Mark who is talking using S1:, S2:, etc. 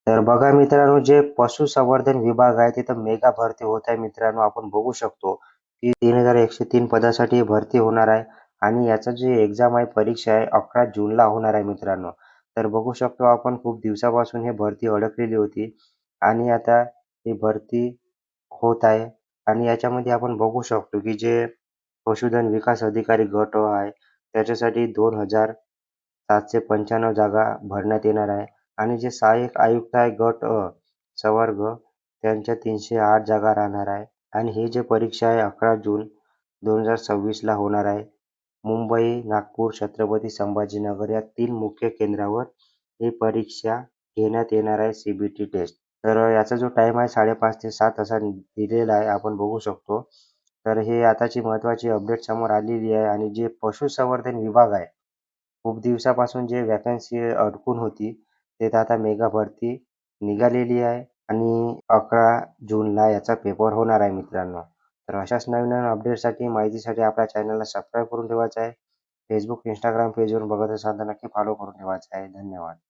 S1: तर बघा मित्रांनो, जे पशुसंवर्धन विभाग आहे तिथं मेगा भरती होत आहे मित्रांनो. आपण बघू शकतो की 3103 पदासाठी भरती होणार आहे आणि याचं जे एक्झाम आहे, परीक्षा आहे 11 जूनला होणार आहे मित्रांनो. तर बघू शकतो आपण खूप दिवसापासून ही भरती अडकलेली होती आणि आता ही भरती होत आहे आणि याच्यामध्ये आपण बघू शकतो की जे पशुधन विकास अधिकारी गट आहे त्याच्यासाठी 2795 जागा भरण्यात येणार आहे आणि जे सहाय्यक आयुक्त आहे गट प्रवर्ग त्यांच्या 308 जागा राहणार आहे आणि ही जी परीक्षा आहे 11 जून 2026 ला होणार आहे. मुंबई, नागपूर, छत्रपती संभाजीनगर या 3 मुख्य केंद्रावर ही परीक्षा घेण्यात येणार आहे CBT टेस्ट. तर याचा जो टाईम आहे 5:30 ते 7 असा दिलेला आहे आपण बघू शकतो. तर हे आताची महत्त्वाची अपडेट समोर आलेली आहे आणि जे पशुसंवर्धन विभाग आहे, खूप दिवसापासून जे व्हॅकन्सी अडकून होती, ते आता मेगा भरती निघालेली आहे आणि 11 जूनला याचा पेपर होणार आहे मित्रांनो. तर अशाच नवीन-नवीन अपडेटसाठी, माहितीसाठी आपल्या चॅनलला सबस्क्राईब करून ठेवायचं आहे. Facebook, Instagram पेजवरून बघत असाल तर नक्की फॉलो करून ठेवायचं आहे. धन्यवाद.